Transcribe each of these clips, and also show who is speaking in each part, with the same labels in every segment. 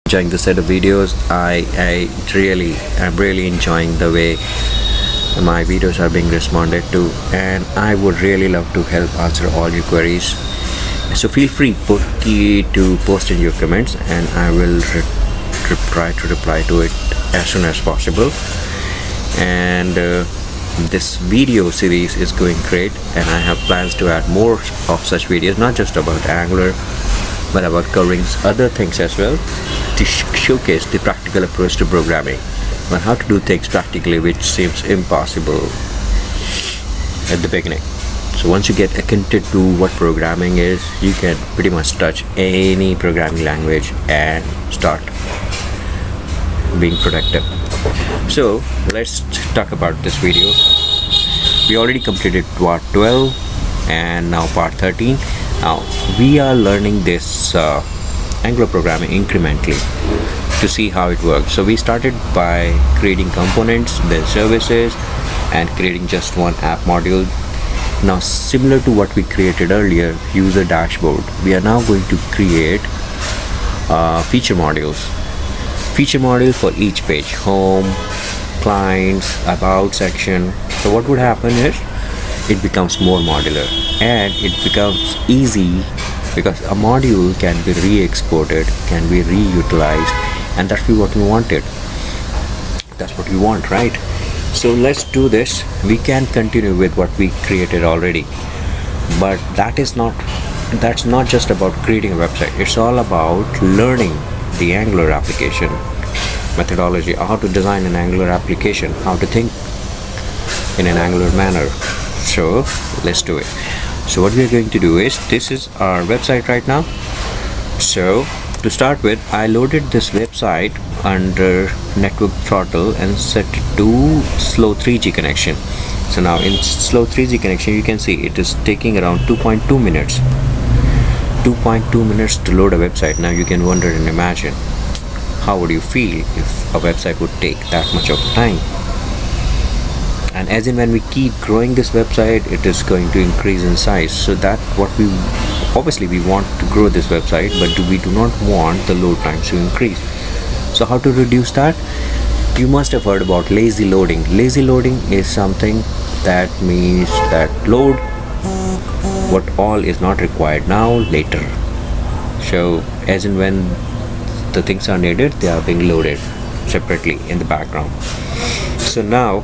Speaker 1: enjoying this set of videos. I'm really enjoying the way my videos are being responded to, and I would really love to help answer all your queries. So feel free to post in your comments, and I will try to reply to it as soon as possible. And this video series is going great, and I have plans to add more of such videos, not just about Angular but about covering other things as well, to showcase the practical approach to programming and how to do things practically, which seems impossible at the beginning. So once you get acquainted to what programming is, you can pretty much touch any programming language and start being productive. So let's talk about this video. We already completed part 12 and now part 13. Now we are learning this Angular programming incrementally to see how it works. So we started by creating components, then services, and creating just one app module. Now, similar to what we created earlier, user dashboard, we are now going to create feature modules. Feature module for each page: home, clients, about section. So what would happen is it becomes more modular and it becomes easy, because a module can be re-exported, can be reutilized, and that's what we wanted. That's what we want, right? So let's do this. We can continue with what we created already, but that's not just about creating a website. It's all about learning the Angular application methodology, how to design an Angular application, how to think in an Angular manner. So let's do it. So what we're going to do is, this is our website right now. So to start with, I loaded this website under network throttle and set it to slow 3G connection. So now in slow 3G connection, you can see it is taking around 2.2 minutes. 2.2 minutes to load a website. Now you can wonder and imagine, how would you feel if a website would take that much of time? And as in when we keep growing this website, it is going to increase in size. So that what we want to grow this website, but we do not want the load times to increase. So how to reduce that? You must have heard about lazy loading. Lazy loading is something that means that load what all is not required now, later. So as in when the things are needed, they are being loaded separately in the background. So now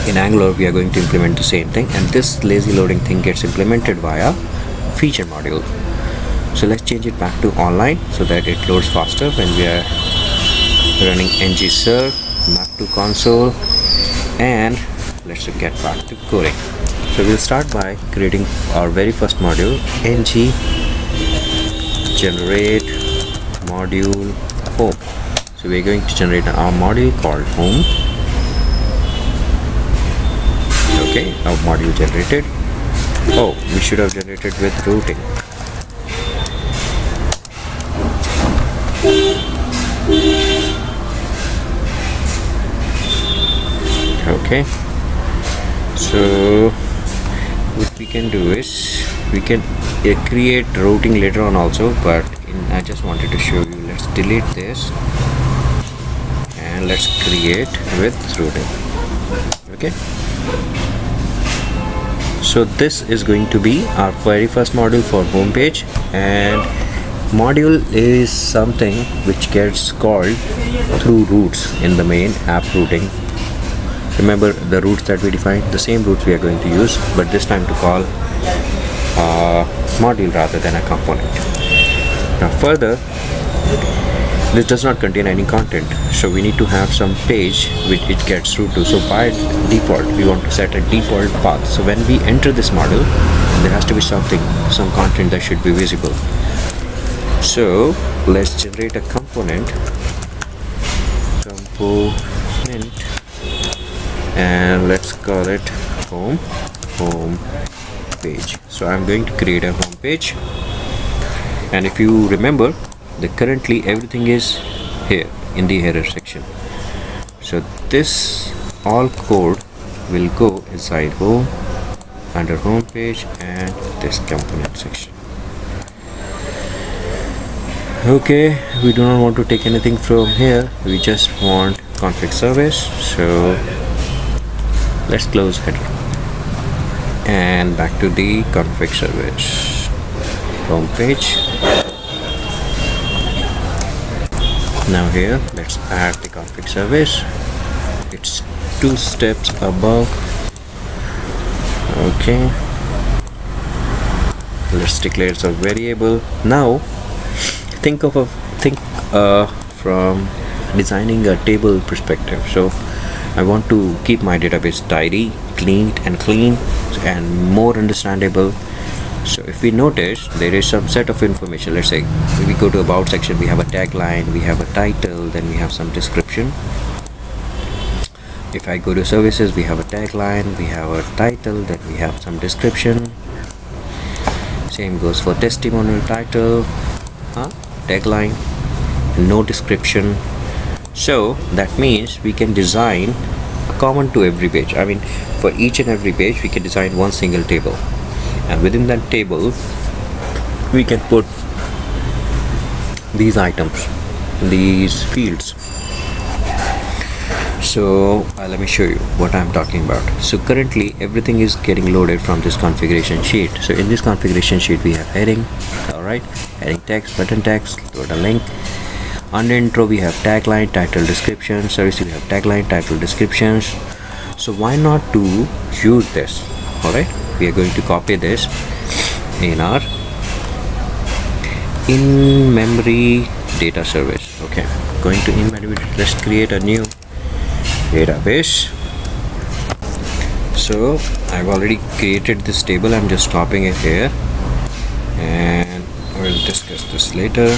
Speaker 1: in Angular, we are going to implement the same thing, and this lazy loading thing gets implemented via feature module. So let's change it back to online so that it loads faster when we are running ng-serve map to console. And let's get back to coding. So we'll start by creating our very first module, ng generate module home. So we're going to generate our module called home. Okay, our module generated. Oh, we should have generated with routing. Okay, so what we can do is we can create routing later on also, but I just wanted to show you. Let's delete this and let's create with routing. Okay, so this is going to be our very first module for home page, and module is something which gets called through routes in the main app routing. Remember the routes that we defined? The same routes we are going to use, but this time to call module rather than a component. Now further, this does not contain any content, so we need to have some page which it gets through to. So by default, we want to set a default path. So when we enter this module, there has to be some content that should be visible. So let's generate a component, and let's call it home page. So I'm going to create a home page, and if you remember, currently everything is here in the header section. So this all code will go inside home, under home page, and this component section. Okay, we do not want to take anything from here, we just want config service. So let's close header and back to the config service home page. Now here let's add the config service. It's 2 steps above. Okay, let's declare a variable. Now think from designing a table perspective. So I want to keep my database tidy, clean and more understandable. So if we notice, there is some set of information. Let's say we go to about section, we have a tagline, we have a title, then we have some description. If I go to services, we have a tagline, we have a title, then we have some description. Same goes for testimonial title, tagline, no description. So that means we can design a common to every page. I mean, for each and every page we can design one single table, and within that table we can put these items, these fields. So let me show you what I'm talking about. So currently everything is getting loaded from this configuration sheet. So in this configuration sheet we have heading, alright, heading text, button text, load a link. Under intro we have tagline, title, description. Service we have tagline, title, descriptions. So why not to use this? Alright, we are going to copy this in our in-memory data service. Okay, going to in-memory, let's create a new database. So I've already created this table, I'm just copying it here, and we'll discuss this later.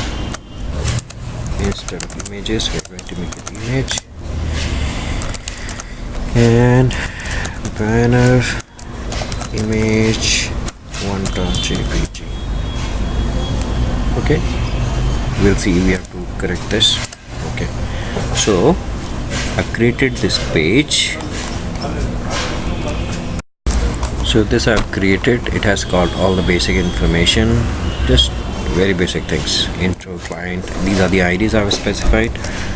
Speaker 1: Instead of images, we're going to make an image, and banner image 1.jpg. okay, we'll see, we have to correct this. Okay, so I've created this page. So this I've created, it has got all the basic information, just very basic things. Intro, client, these are the IDs I've specified.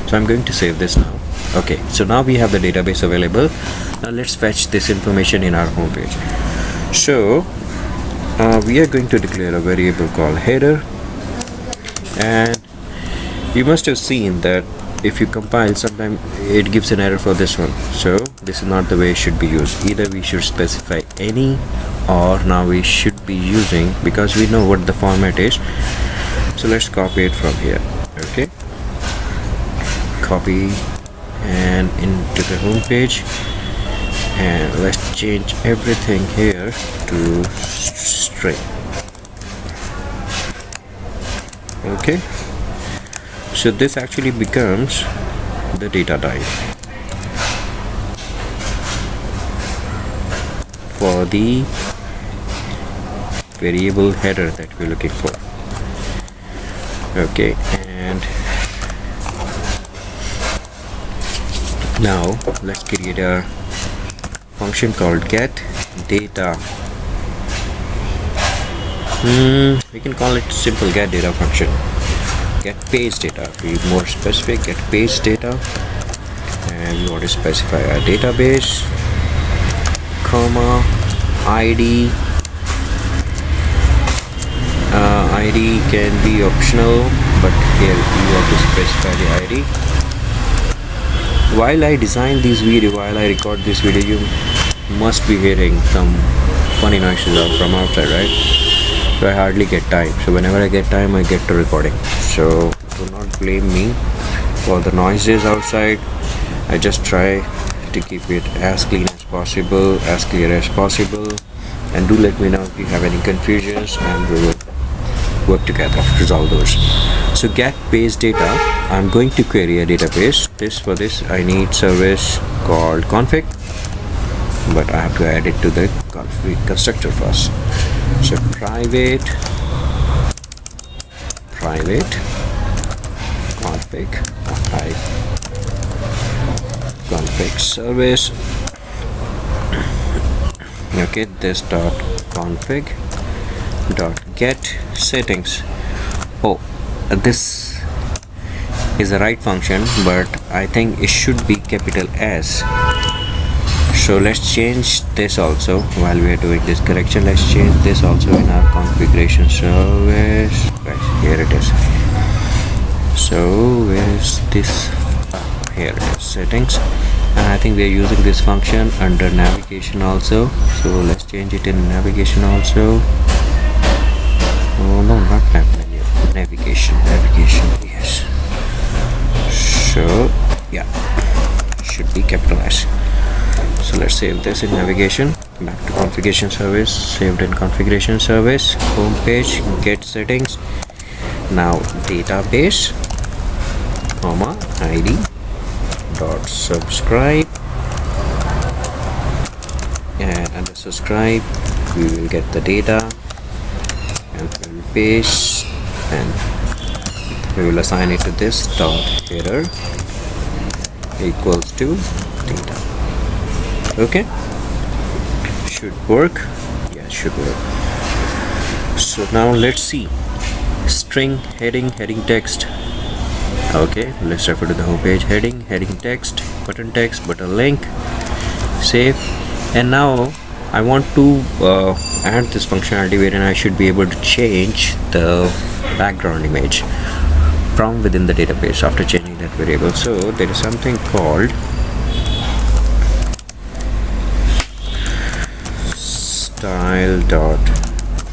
Speaker 1: So I'm going to save this now. Okay, so now we have the database available. Now let's fetch this information in our home page. So we are going to declare a variable called header, and you must have seen that if you compile, sometimes it gives an error for this one. So this is not the way it should be used. Either we should specify any, or now we should be using, because we know what the format is. So let's copy it from here. Okay, copy and into the home page, and let's change everything here to string. Okay, so this actually becomes the data type for the variable header that we're looking for. Okay, and now let's create a function called get data. We can call it simple get data function. Get page data, to be more specific, get page data, and we want to specify a database, comma, ID. ID can be optional, but here we want to specify the ID. While I design this video, while I record this video, you must be hearing some funny noises from outside, right? So I hardly get time. So whenever I get time, I get to recording. So do not blame me for the noises outside. I just try to keep it as clean as possible, as clear as possible. And do let me know if you have any confusions, and we will work together to resolve those. So get page data, I'm going to query a database. For this I need service called config, but I have to add it to the config constructor first. So private config type config service. Okay, this dot config dot get settings. Oh, this is the right function, but I think it should be capital S. So let's change this also. While we are doing this correction, let's change this also in our configuration service. Right, here it is. So where is this? Here it is, settings, and I think we are using this function under navigation also. So let's change it in navigation also. Oh no, not navigation, yes. So yeah, should be capital S. So let's save this in navigation. Back to configuration service. Saved in configuration service. Home page. Get settings. Now database, comma id dot subscribe, and under subscribe we will get the data, and we will paste, and we will assign it to this dot header equals to data. Okay, should work. Yeah, should work. So now let's see. String, heading text. Okay, let's refer to the home page. Heading text, button link, save. And now I want to add this functionality wherein I should be able to change the background image from within the database after changing that variable. So there is something called style dot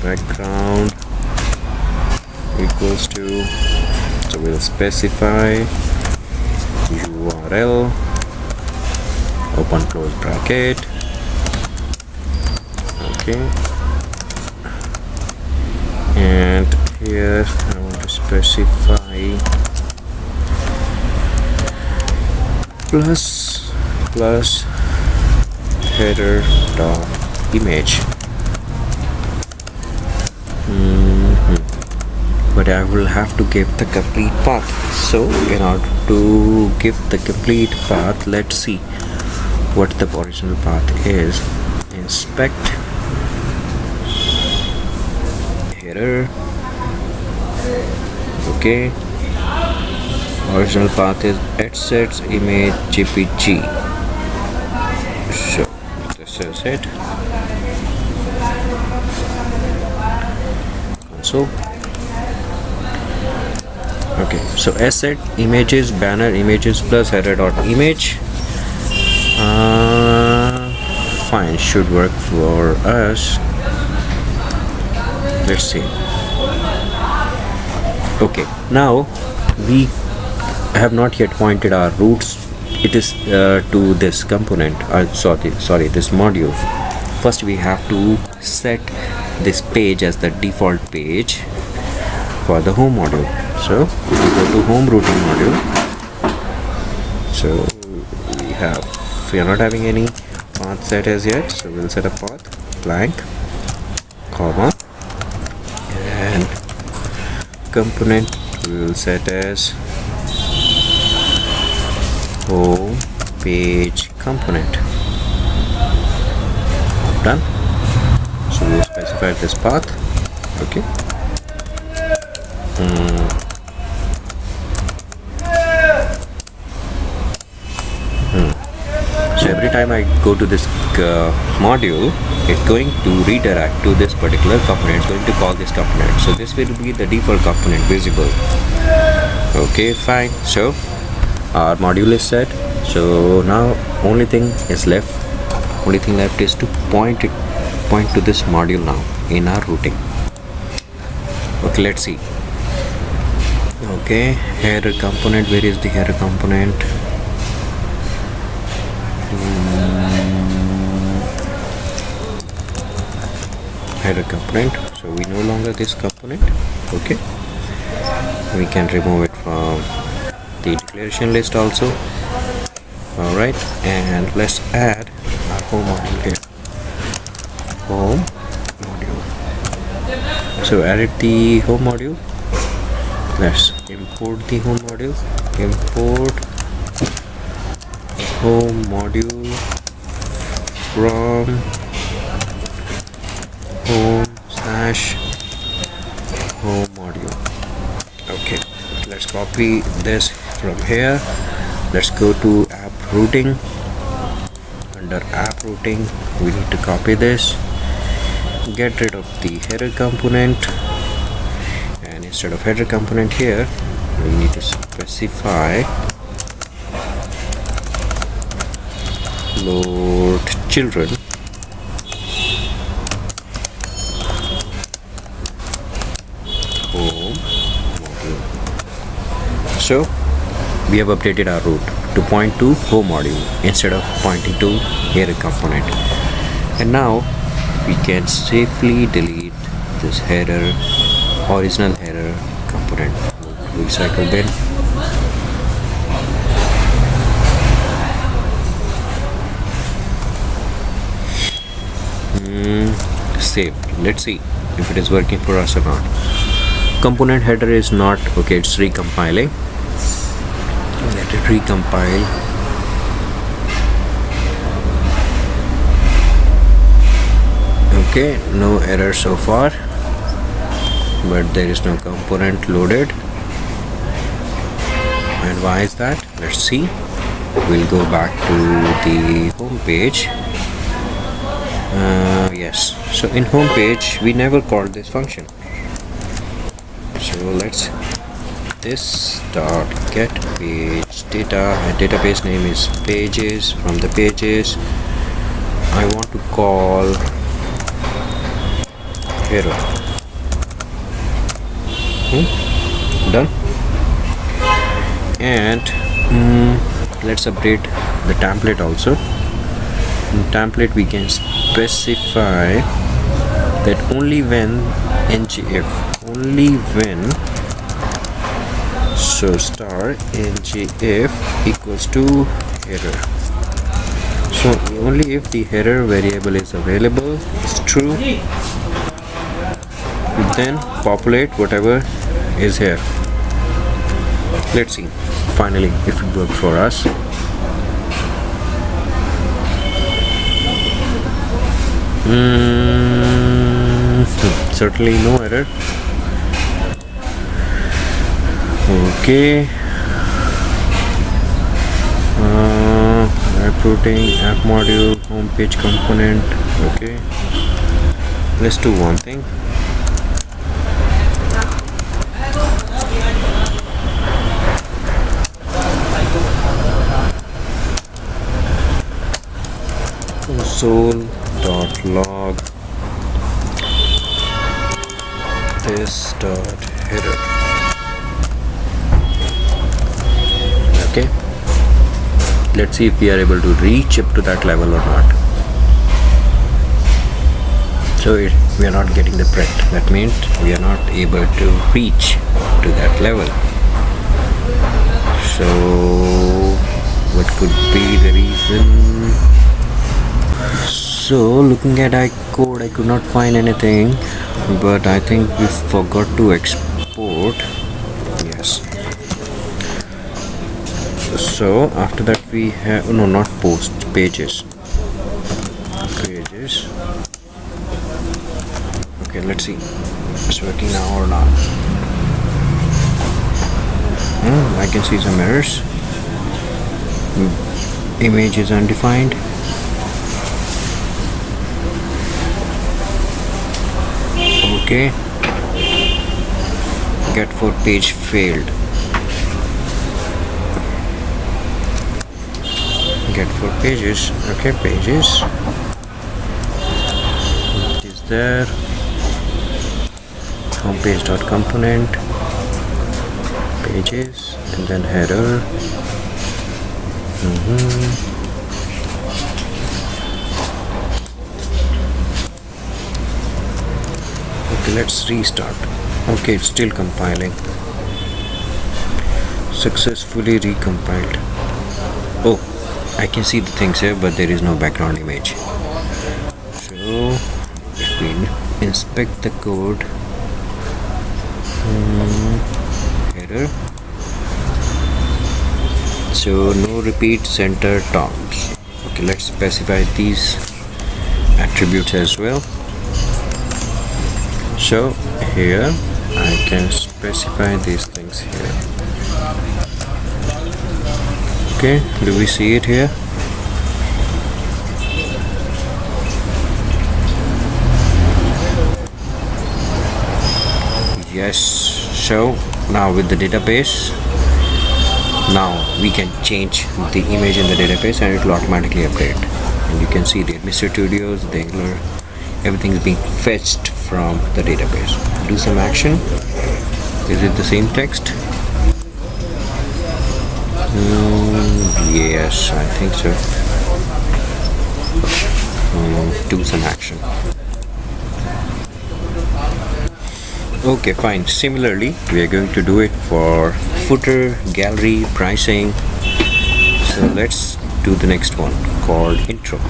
Speaker 1: background equals to, so we'll specify URL, open close bracket. Okay, and here I want to specify plus header dot image. But I will have to give the complete path. So in order to give the complete path, let's see what the original path is. Inspect header. Okay, original path is assets image jpg. So this is it. Console. Okay, so asset images, banner images plus header dot image. Fine, should work for us. Let's see. Okay, now we have not yet pointed our roots. It is to this component. Sorry, this module. First, we have to set this page as the default page for the home module. So we go to home routing module. So we are not having any path set as yet, so we'll set a path blank, comma, and component we will set as home page component. Done. So we'll specify this path. Okay. So every time I go to this module, it's going to redirect to this particular component. It's going to call this component. So this will be the default component visible. Okay, fine. So our module is set. So now only thing left is to point to this module now in our routing. Okay, let's see. Okay, header component. Where is the header component? Header component. So we no longer this component. Okay, we can remove it from the declaration list also. All right, and let's add our home module here. Home module. So added the home module. Let's import the home module. Import home module from home/home module. Okay. copy this from here. Let's go to app routing. Under app routing, we need to copy this, get rid of the header component, and instead of header component here, we need to specify load children home module. So we have updated our route to point to home module instead of pointing to header component, and now we can safely delete this original header component. Recycle bin. Save. Let's see if it is working for us or not. Component header is not okay. It's recompiling. Let it recompile. Okay, no error so far, but there is no component loaded. And why is that? Let's see. We'll go back to the home page. Yes, so in home page we never called this function. So let's this dot get page data, and database name is pages. From the pages I want to call hero. Done. And let's update the template also. In template we can specify that only when so star ngif equals to header. So only if the header variable is available, is true, then populate whatever is here. Let's see finally if it worked for us. Certainly no error. Okay. App routing, app module, home page component. Okay. Let's do one thing. Console.log this.header. Okay, let's see if we are able to reach up to that level or not. So we are not getting the print. That means we are not able to reach to that level. So what could be the reason? So looking at iCode, I could not find anything, but I think we forgot to export. Yes. So after that we have not post, pages. Okay, let's see it's working now or not. I can see some errors. Image is undefined. Okay, get for page failed. Get for pages. Okay, pages. It is there. Homepage.component, pages, and then header. Okay, let's restart. Okay, it's still compiling. Successfully recompiled. Oh, I can see the things here, but there is no background image. So if we inspect the code, header, so no repeat center terms. Okay, let's specify these attributes as well. So here I can specify these things here. Okay, do we see it here? Yes. So now with the database, now we can change the image in the database and it will automatically update. And you can see the Mr. Studios, the Angler, everything is being fetched from the database. Do some action. Is it the same text? Yes, I think so. Do some action. Okay, fine. Similarly, we are going to do it for footer, gallery, pricing. So let's do the next one called intro.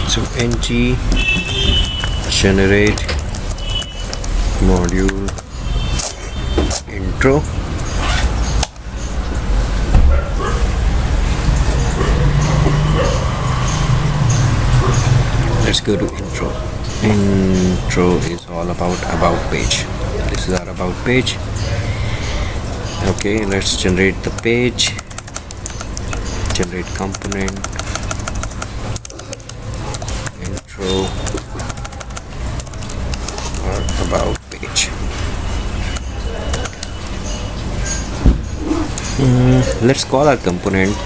Speaker 1: So ng generate module intro. Let's go to intro. Intro is all about page. This is our about page. Okay, let's generate the page. Generate component. Intro or about page. Let's call our component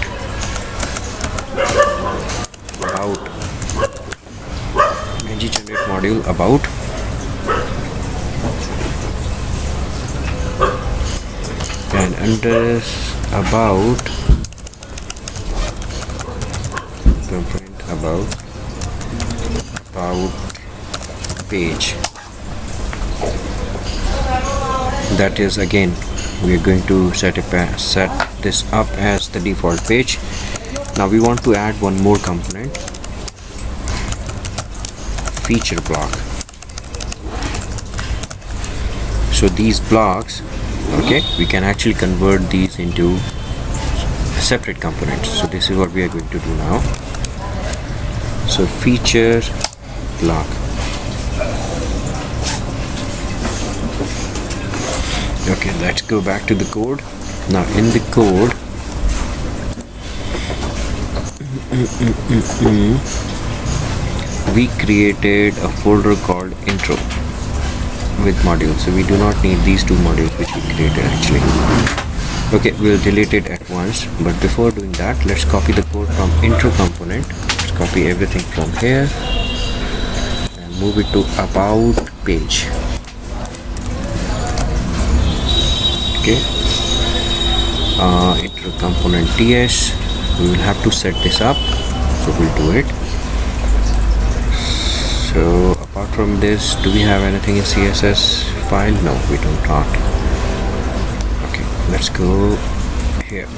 Speaker 1: about generate module about, and under about component about page. That is, again, we are going to set this up as the default page. Now we want to add one more component, feature block. So these blocks, okay, we can actually convert these into separate components. So this is what we are going to do now. So feature block. Okay, let's go back to the code. Now in the code, we created a folder called intro with modules. So we do not need these two modules which we created actually. Okay, we'll delete it at once, but before doing that, let's copy the code from intro component. Let's copy everything from here and move it to about page. Okay, intro component ts, we will have to set this up, so we'll do it. So apart from this, do we have anything in CSS file? No, we do not. Okay, let's go here.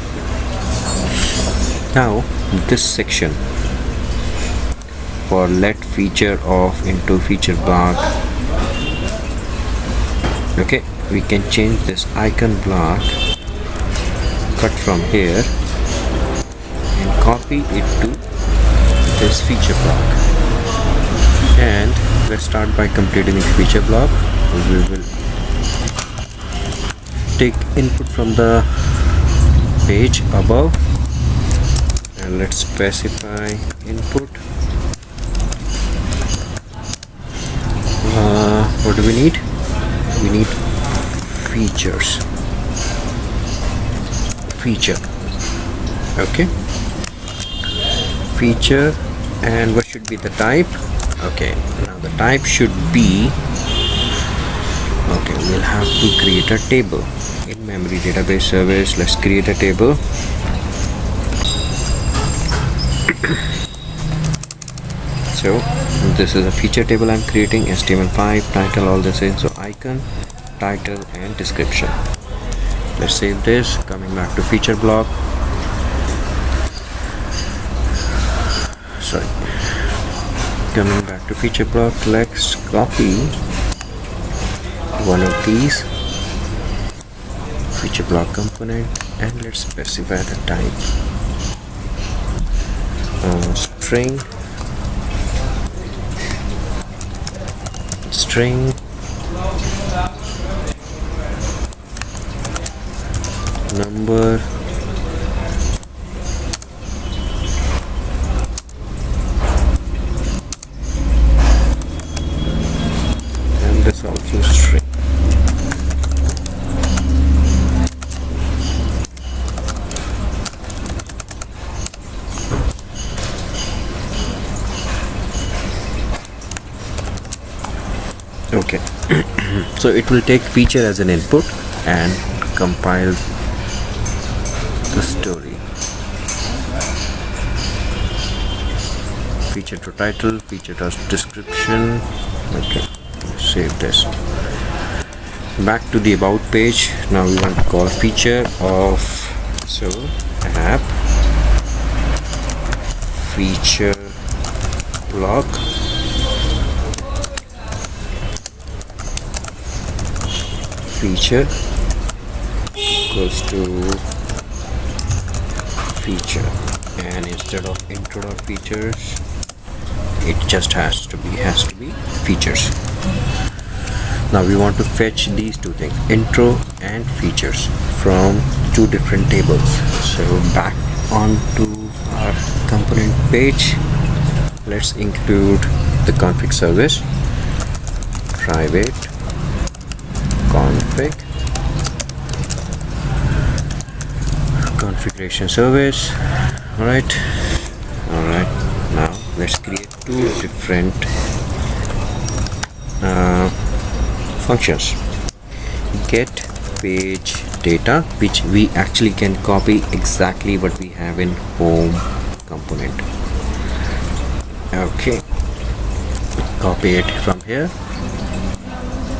Speaker 1: Now this section for let feature of into feature block. Okay, we can change this icon block, cut from here and copy it to this feature block. And let's start by completing the feature block. We will take input from the page above and let's specify input. What do we need? We need features. Feature. Okay. Feature, and what should be the type? Okay, now the type should be, okay, we'll have to create a table in memory database service. Let's create a table. So this is a feature table I'm creating, HTML5, title, all this in, so icon, title and description. Let's save this. Coming back to feature block. Sorry. Coming back to feature block, let's copy one of these feature block component and let's specify the type. String number, and this also string. Okay. So it will take feature as an input and compile the story. Feature to title, feature to description. Okay, save this. Back to the about page. Now we want to call feature of, so app feature block feature equals to feature, and instead of intro or features, it just has to be features. Now we want to fetch these two things, intro and features, from two different tables. So back onto our component page, let's include the config service, private configuration service. All right, now let's create two different functions. Get page data, which we actually can copy exactly what we have in home component. Okay, copy it from here,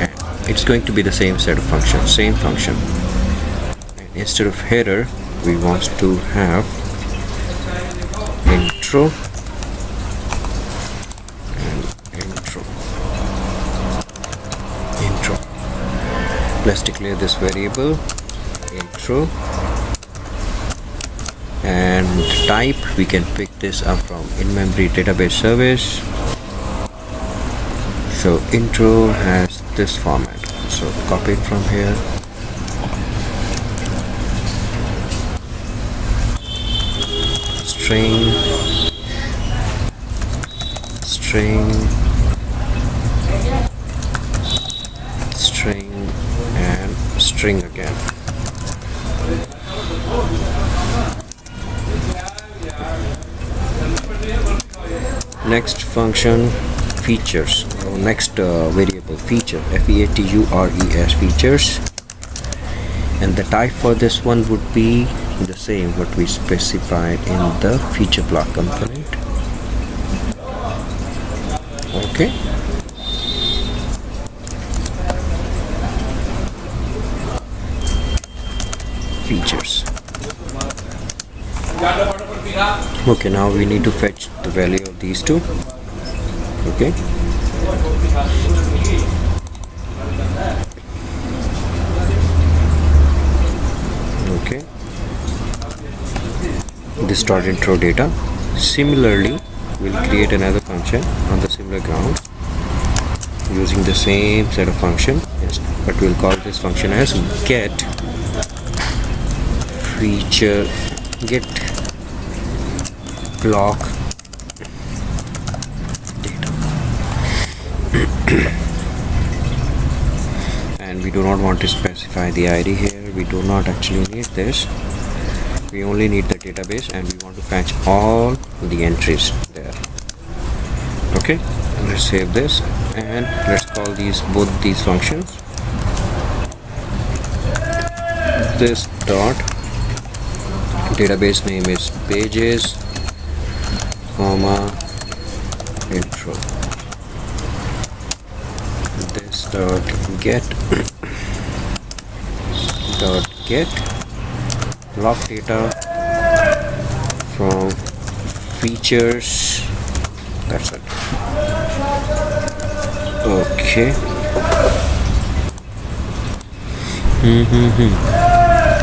Speaker 1: and it's going to be the same set of functions, same function. And instead of header, we want to have intro and intro. Let's declare this variable intro, and type we can pick this up from in-memory database service. So intro has this format, so copy it from here, string, and string again. Next function, features. Next variable, feature, features, features, and the type for this one would be the same what we specified in the feature block component. Okay, features. Okay, now we need to fetch the value of these two. Okay, this dot intro data. Similarly, we'll create another function on the similar ground using the same set of function, but we'll call this function as get feature, get block data. And we do not want to specify the ID here. We do not actually need this. We only need the database, and we want to fetch all the entries there. Okay, let's save this, and let's call both these functions. This dot database name is pages, comma, intro. This dot get block data from features. That's it. Okay.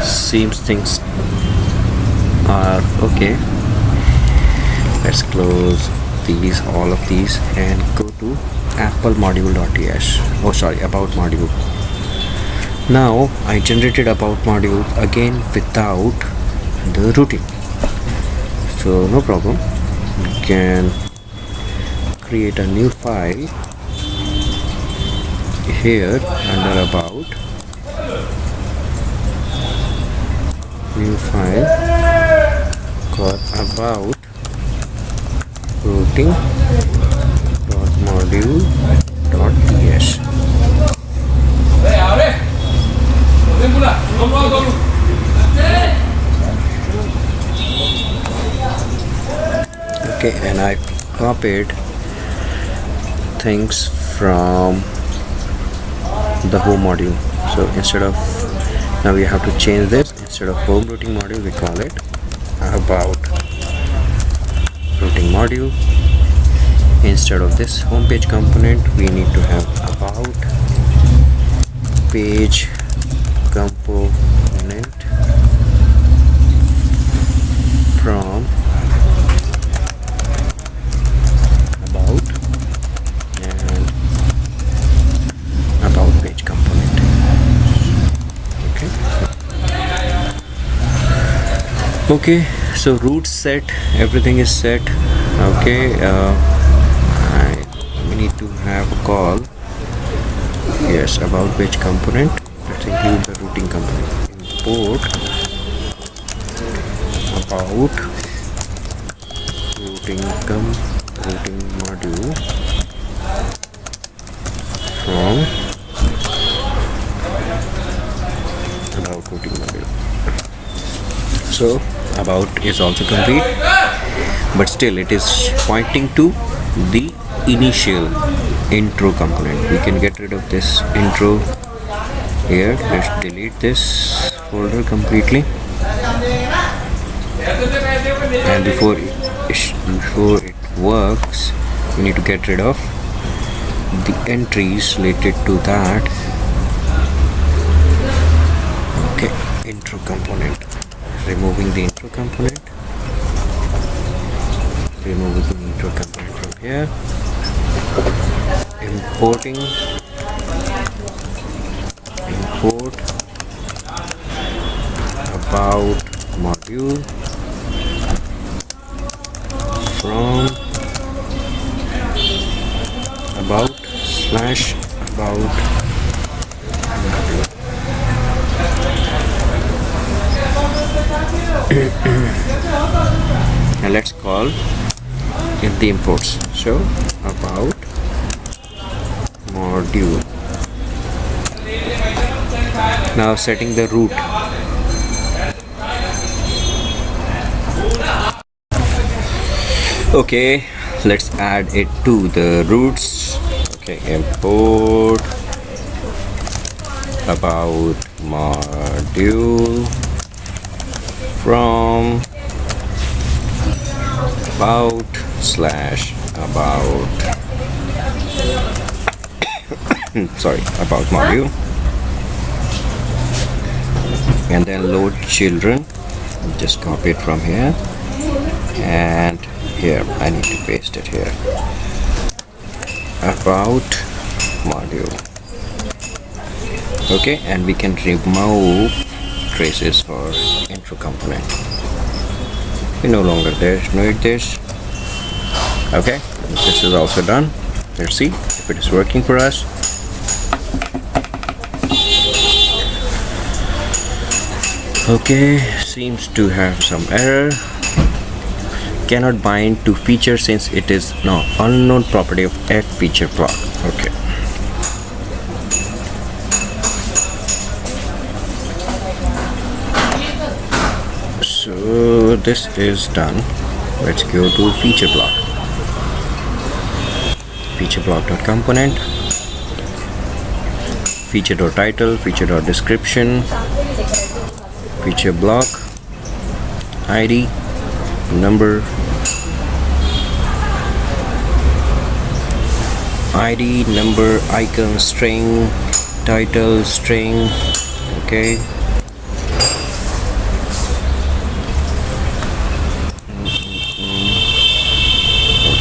Speaker 1: Seems things are okay. Let's close all of these and go to apple module.ts. Oh, sorry, about module. Now I generated about module again without the routing, so no problem. We can create a new file here under about, new file called about routing dot module dot ts. Okay, and I copied things from the home module. So instead of, now we have to change this. Instead of home routing module, we call it about routing module. Instead of this home page component, we need to have about page component from about and about page component. Okay, so root set, everything is set. Okay, we need to have a call. Yes, about page component. Let's include the routing component. Import about routing module from about routing module. So about is also complete, but still it is pointing to the initial intro component. We can get rid of this intro here. Let's delete this folder completely, and before it works, we need to get rid of the entries related to that. Okay, intro component, removing the intro component, removing the intro component from here, importing, import about module from about slash about module. Now let's call in the imports. So about module. Now setting the root. Okay, let's add it to the roots. Okay, import about module from about slash about sorry, about module, and then load children. Just copy it from here, and here I need to paste it here. About module. Okay, and we can remove traces for intro component. We no longer need this. Okay, this is also done. Let's see if it is working for us. Okay, seems to have some error. Cannot bind to feature since it is no unknown property of f feature block. Okay. So this is done. Let's go to feature block. Feature block.component, feature.title, feature.description, feature block, ID, number, icon, string, title, string. Okay.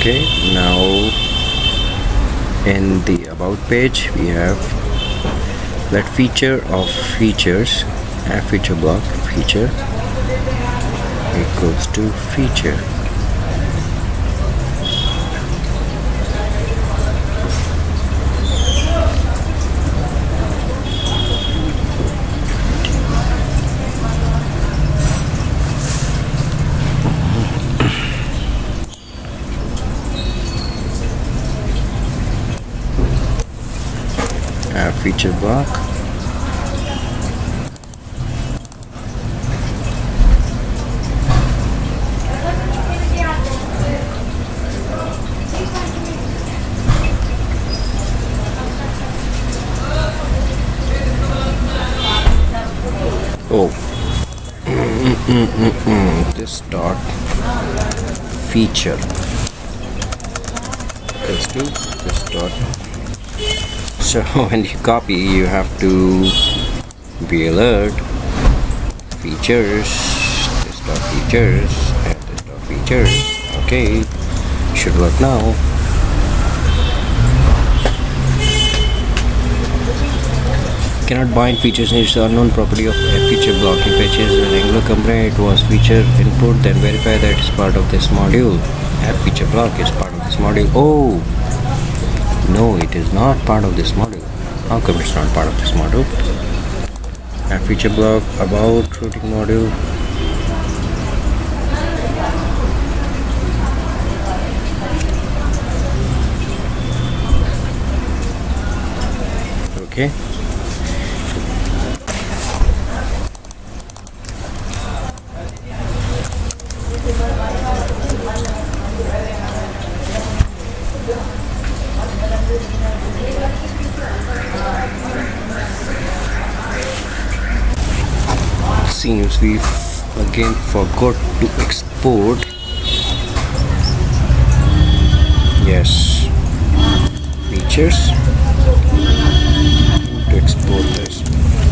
Speaker 1: Okay, now in the about page we have That feature of features, add feature block feature equals to feature. Add feature block. Oh, this dot feature equals to this dot. So when you copy, you have to be alert. Features, this dot features, and this dot features. Okay, should work now. Cannot bind features is the unknown property of a feature block. If it is an Angular component, it was feature input, then verify that it's part of this module. Add feature block is part of this module. Oh no, it is not part of this module. How come it's not part of this module? Add feature block about routing module. Okay. Seems we again forgot to export. Yes, features to export this.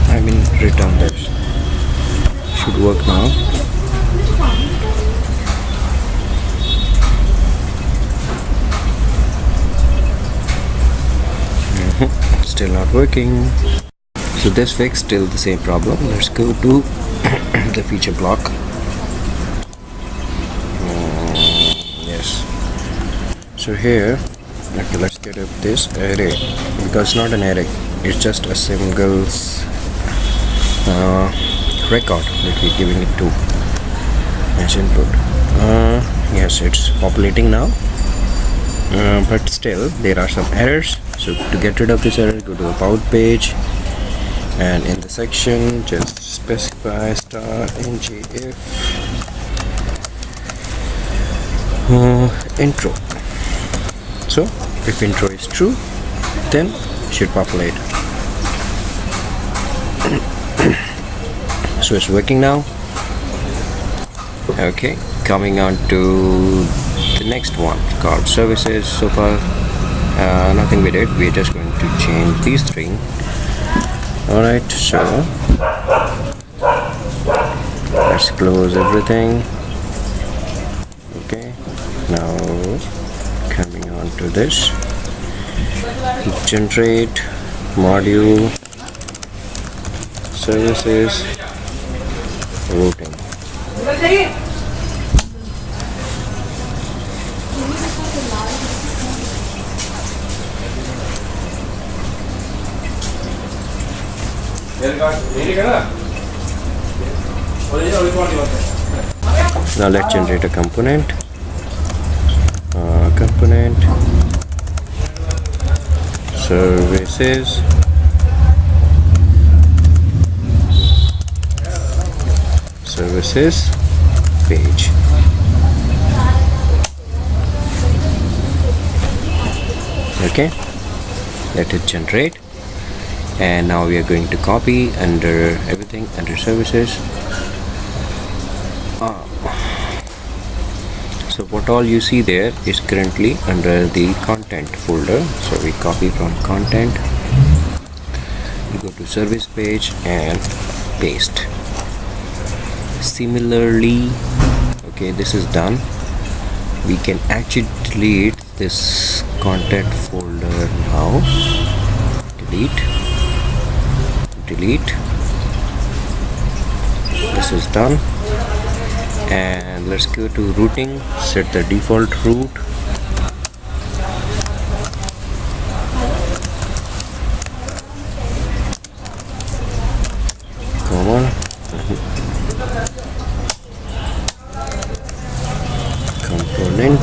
Speaker 1: I mean return this. Should work now. Still not working. So this fixed still the same problem. Let's go to the feature block. Yes. So here, okay, let's get up this array, because it's not an array. It's just a single record that we're giving it to as input. Yes, it's populating now. But still there are some errors. So to get rid of this error, go to the about page, and in the section just specify star ngif intro. So if intro is true, then it should populate. So it's working now. Okay, coming on to the next one called services. So far nothing we did. We're just going to change these three. Alright, so let's close everything. Okay, now coming on to this, generate module services routing. Now let's generate a component. Component services page. Okay, let it generate. And now we are going to copy under everything under services. So what all you see there is currently under the content folder. So we copy from content, we go to service page and paste. Similarly, okay, this is done. We can actually delete this content folder now. Delete. delete. This is done, and let's go to routing. Set the default route. Come on. Component.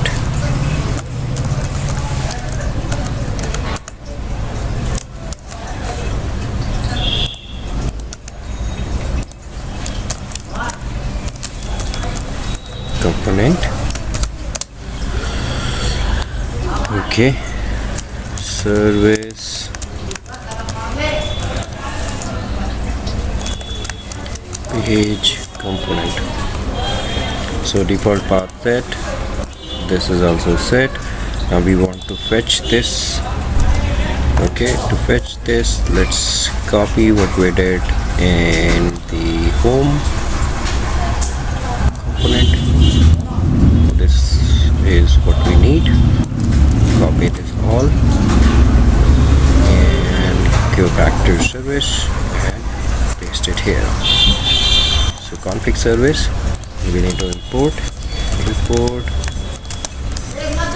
Speaker 1: Component. Okay. Service. Page component. So default path set. This is also set. Now we want to fetch this. Okay, to fetch this, let's copy what we did in the home component. This is what we need. Copy this all and go back to service and paste it here. So config service, we need to import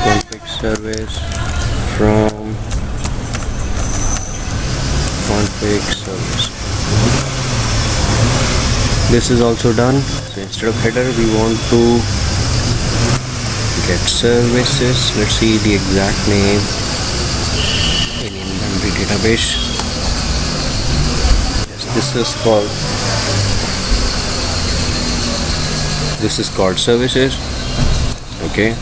Speaker 1: config service from config service. This is also done. So instead of header, we want to get services. Let's see the exact name in in-memory database. Yes, this is called services. Okay,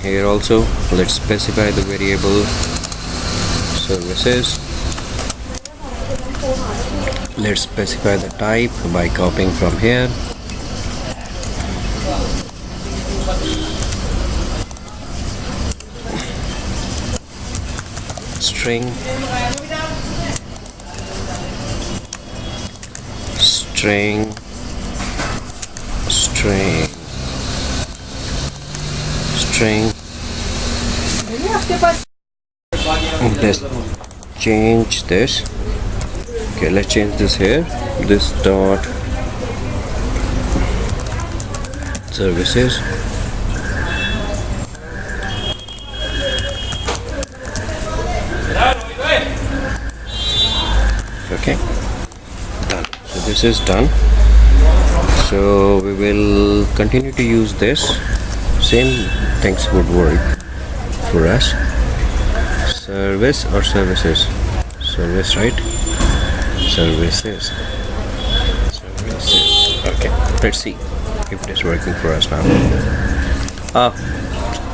Speaker 1: here also let's specify the variable services. Let's specify the type by copying from here. String let's change this. Okay, let's change this here. This dot services. Okay, done. So this is done. So we will continue to use this. Same things would work for us. Service or services? Service, right? Services. Okay, let's see if it is working for us now.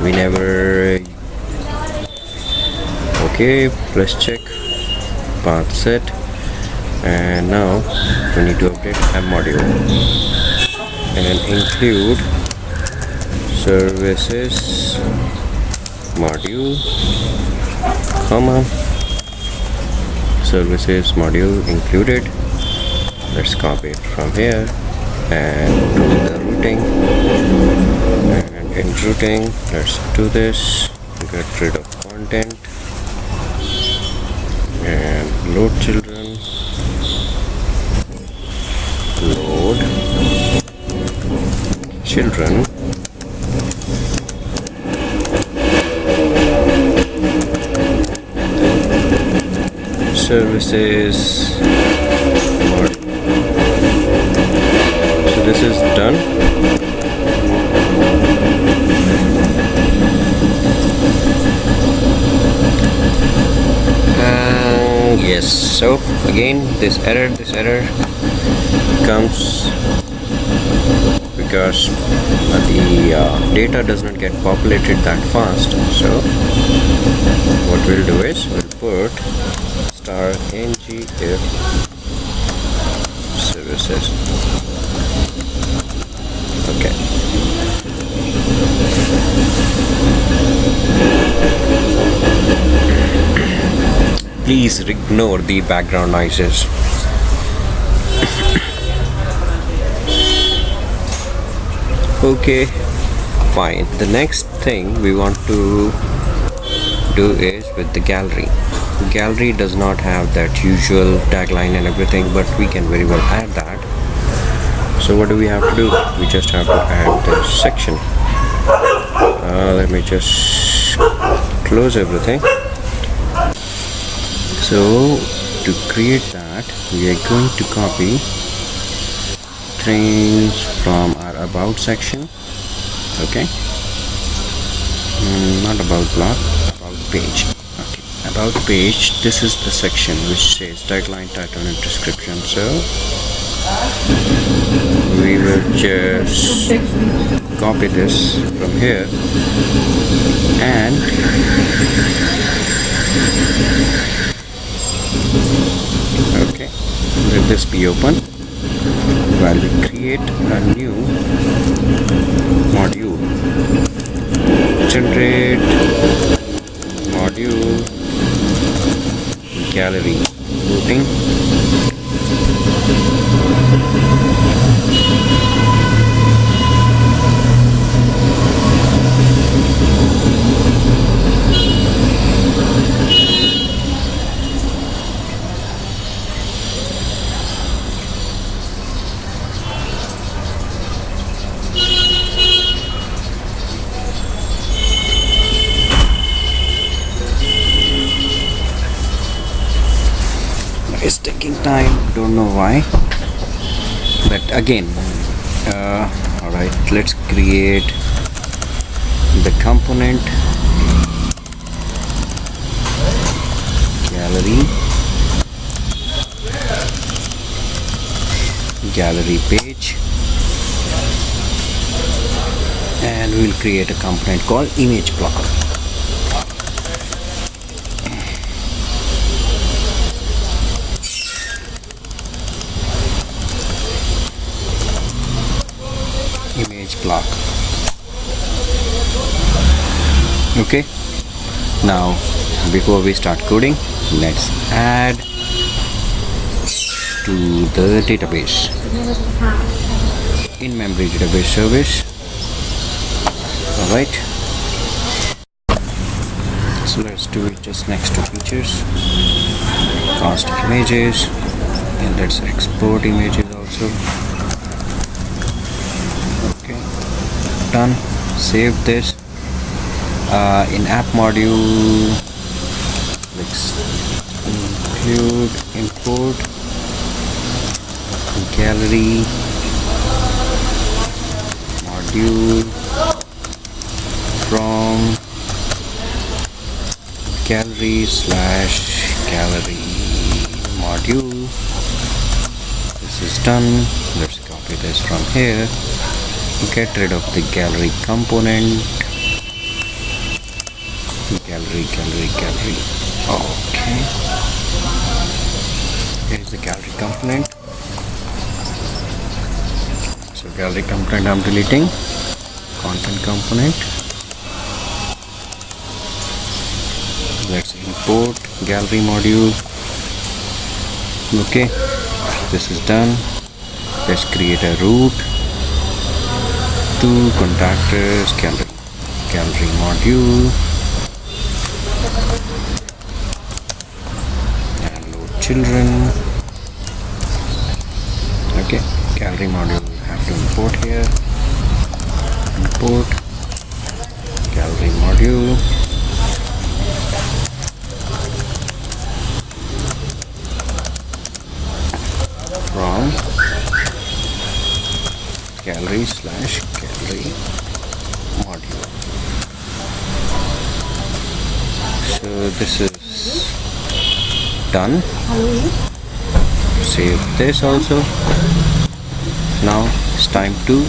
Speaker 1: We never. Okay, let's check path set, and now we need to update app module and include services module, comma services module included. Let's copy it from here and do the routing, and in routing let's do this, get rid of content and load children, load children, services. So this is done. Yes, so again this error comes because the data does not get populated that fast. So what we'll do is we'll put *ngif services. Okay. Please ignore the background noises. Okay, fine. The next thing we want to do is with the gallery. gallery does not have that usual tagline and everything, but we can very well add that. So what do we have to do? We just have to add this section. Let me just close everything. So to create that, we are going to copy things from our about section. Okay, not about block, about page. Okay, about page, this is the section which says tagline, title and description. So we will just copy this from here and okay, let this be open while we create a new module. Generate module gallery routing. It's taking time, don't know why, but again, alright, let's create the component gallery page, and we'll create a component called image block. Image block. Okay, now before we start coding, let's add to the database in memory database service. Alright, so let's do it just next to features, cast images, and let's export images also. Done. Save this. In app module, let's include import gallery module from gallery/gallery module. This is done. Let's copy this from here. Get rid of the gallery component. Gallery. Okay. Here's the gallery component. So gallery component I'm deleting. Content component. Let's import gallery module. Okay. This is done. Let's create a root to contactors gallery module and load children. Okay, gallery module we have to import here. Import gallery module from gallery/gallery module. So this is done. Save this also. Now it's time to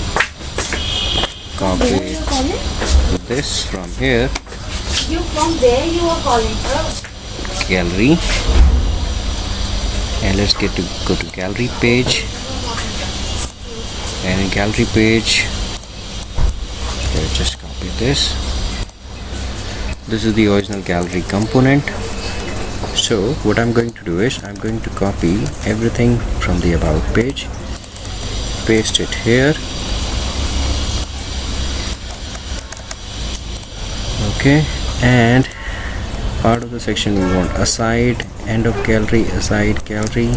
Speaker 1: copy this from here.
Speaker 2: You from where you are calling from?
Speaker 1: Gallery, and let's go to gallery page. And in gallery page, let's just copy this. This is the original gallery component. So what I'm going to do is I'm going to copy everything from the about page, paste it here. Okay, and part of the section we want aside, end of gallery, aside gallery.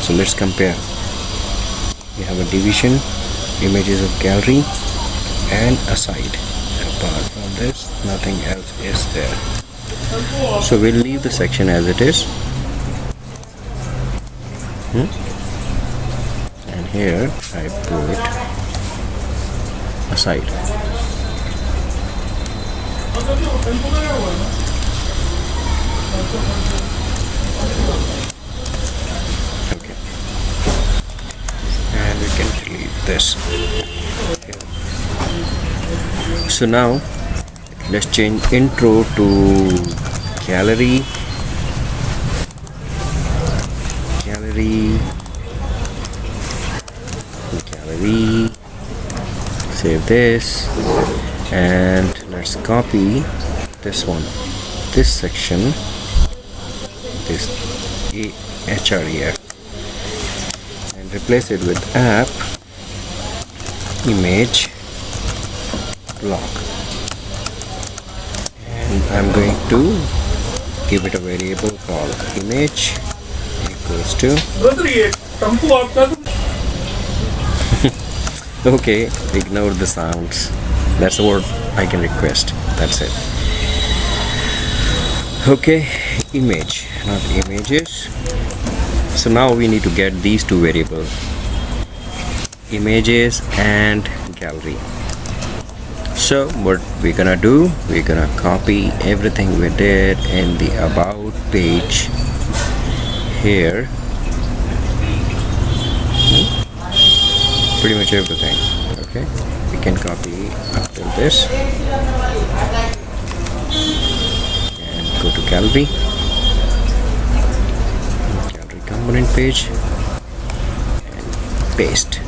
Speaker 1: So let's compare. We have a division, images of gallery and aside. Apart from this, nothing else is there. So we'll leave the section as it is. And here I put aside. Okay. And we can delete this. So now let's change intro to gallery. Save this and let's copy this one, this section, this HR here, and replace it with app image block, and I'm going to give it a variable called image equals to okay, ignore the sounds. That's what I can request. That's it. Okay, image, not images. So now we need to get these two variables, images and gallery. So what we're gonna do, we're gonna copy everything we did in the about page here. Pretty much everything. Okay, we can copy up to this and go to gallery component page and paste.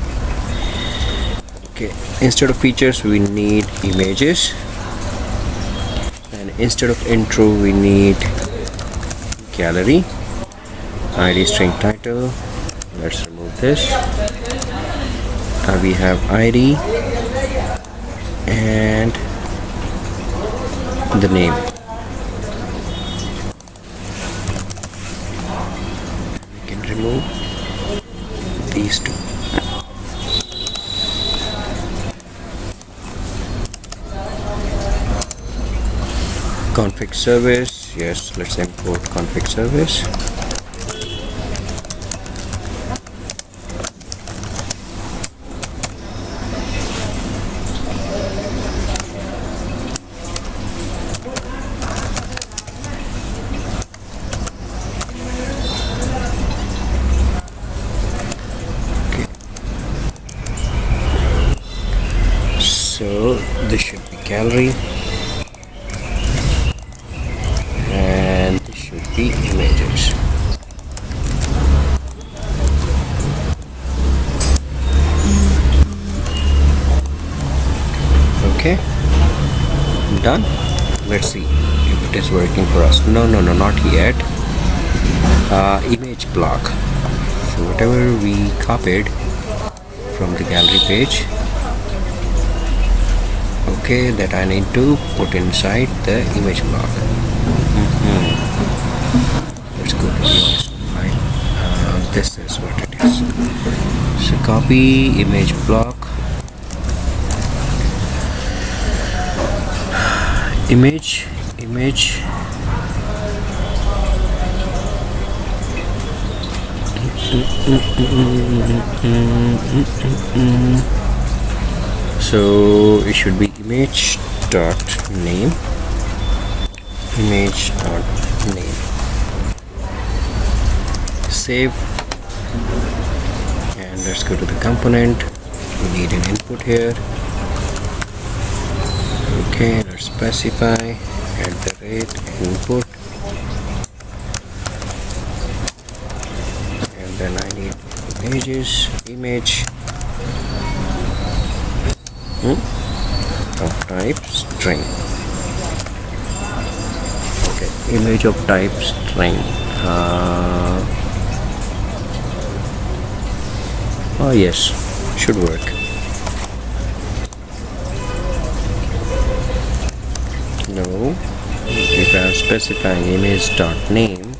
Speaker 1: Okay, instead of features we need images, and instead of intro we need gallery, id string title. Let's remove this. We have ID and the name. We can remove these two. Config service, yes, let's import config service. So this should be gallery and this should be images. Okay, done. Let's see if it is working for us. No, not yet. Image block. So whatever we copied from the gallery page, okay, that I need to put inside the image block. Let's go to the file. This is what it is. So copy image block, image. So it should be image dot name. Save, and let's go to the component. We need an input here. Okay, let's specify @input, and then I need images, image of type string. Okay, image of type string. Oh yes, should work. if I am specifying image.name,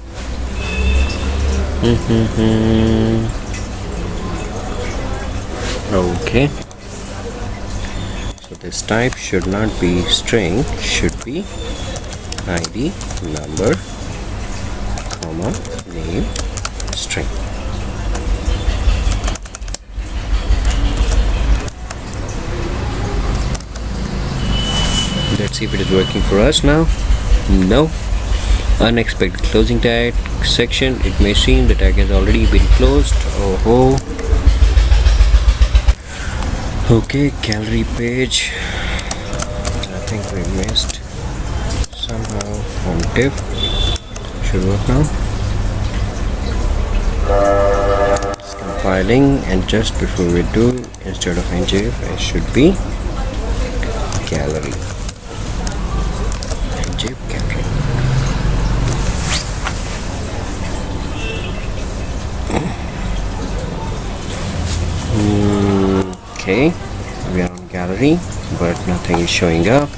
Speaker 1: okay, so this type should not be string, should be id number comma name string. Let's see if it is working for us now. No. Unexpected closing tag section. It may seem the tag has already been closed. Oh. Okay, gallery page. I think we missed somehow on div. Should work now. It's compiling, and just before we do, instead of ngif, it should be gallery. Gallery. Okay, we are on gallery, but nothing is showing up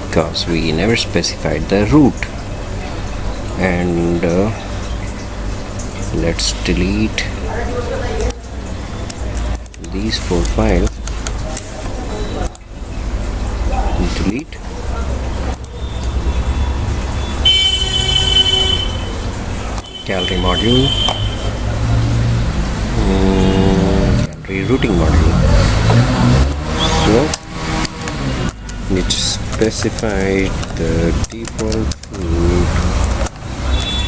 Speaker 1: because we never specified the root. And let's delete these 4 files. Delete. Gallery module, gallery routing module. So need to specify the default root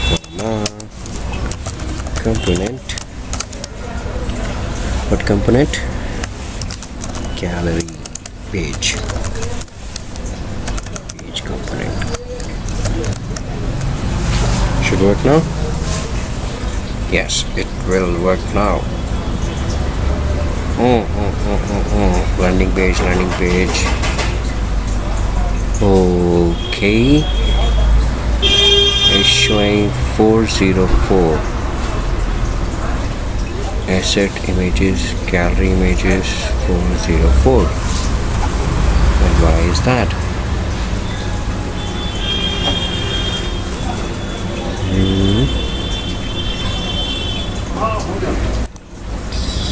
Speaker 1: comma component. What component? Gallery page component. Should work now. Yes, it will work now. Landing page. Okay. It's showing 404. Asset images, gallery images 404. And why is that?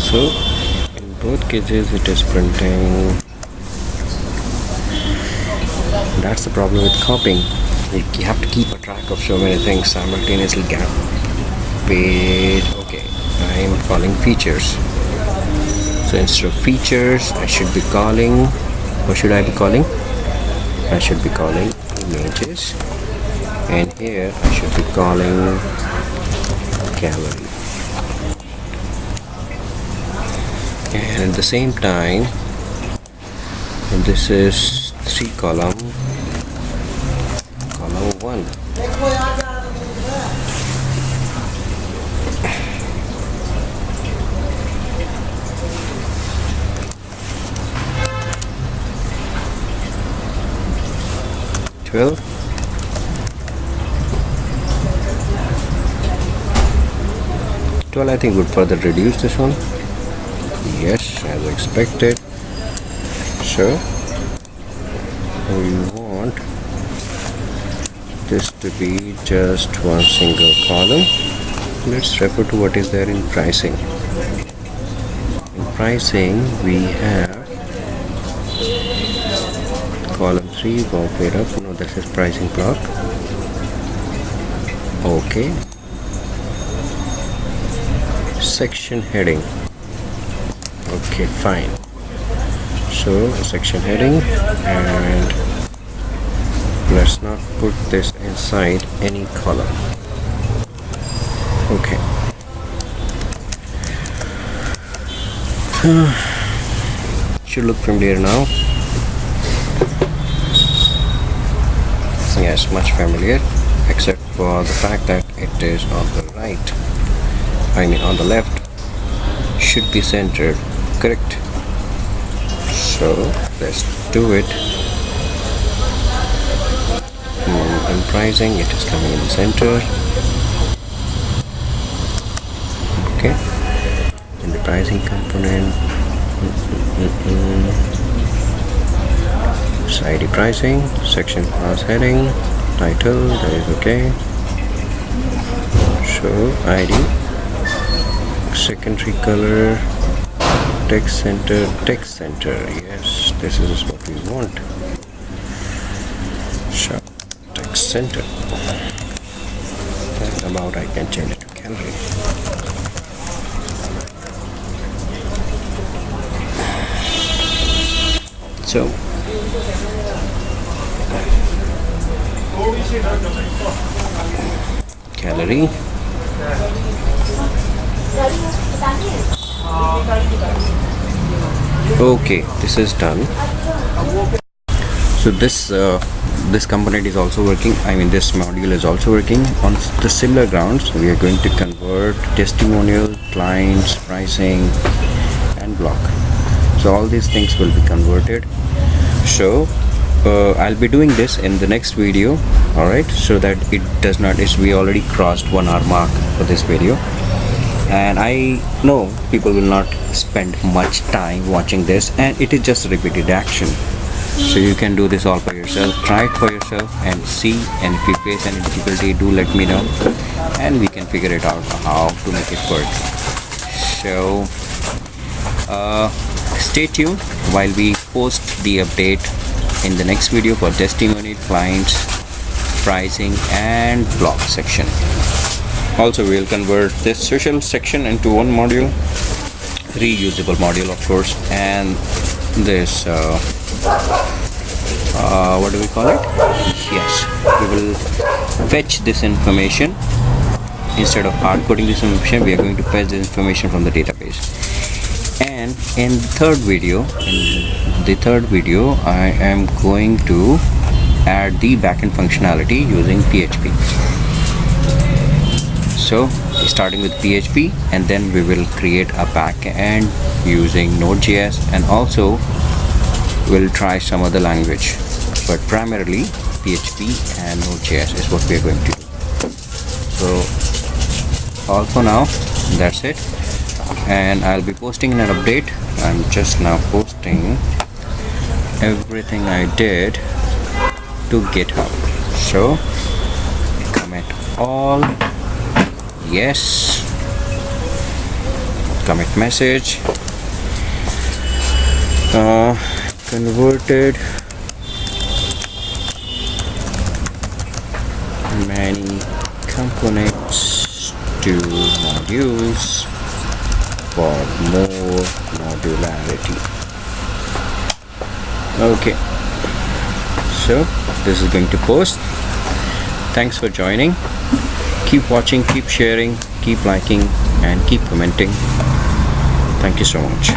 Speaker 1: So in both cases it is printing. That's the problem with copying. You have to keep a track of so many things simultaneously. Gap page. Okay, I am calling features. So instead of features, I should be calling. What should I be calling? I should be calling images. And here I should be calling gallery. And at the same time, this is 3 column 1. $12. I think would further reduce this one. Yes, as expected. So we want this to be just one single column. Let's refer to what is there in pricing. In pricing we have column 3, bump it up. No, this is pricing block. Okay. Section heading. Okay, fine. So section heading, and let's not put this inside any column. Okay. Should look familiar now. Yes, much familiar, except for the fact that it is on the right. I mean on the left. Should be centered, correct? So let's do it. In pricing, it is coming in the center. Okay. In the pricing component, ID pricing, section class heading, title, that is okay. Show ID, secondary color, text center, yes, this is what we want. Show text center. That's about, I can change it to gallery. So gallery. Okay, this is done. So this component is also working, I mean this module is also working on the similar grounds. We are going to convert testimonial, clients, pricing and block. So all these things will be converted. So I'll be doing this in the next video, alright, so that it does not, we already crossed 1 hour mark for this video, and I know people will not spend much time watching this, and it is just repeated action. So you can do this all by yourself, try it for yourself and see, and if you face any difficulty, do let me know and we can figure it out how to make it work. So stay tuned while we post the update in the next video for testimony, clients, pricing and blog section. Also we'll convert this social section into one module, reusable module of course, and this what do we call it? Yes, we will fetch this information. Instead of hard coding this information, we are going to fetch this information from the database. And in the third video, I am going to add the backend functionality using PHP. So starting with PHP, and then we will create a backend using Node.js, and also we'll try some other language, but primarily PHP and Node.js is what we are going to do. So all for now, that's it, and I'll be posting an update. I'm just now posting everything I did to GitHub. So commit all, yes, commit message, converted many components to modules for more modularity. Okay, so this is going to post. Thanks for joining. Keep watching, keep sharing, keep liking and keep commenting. Thank you so much.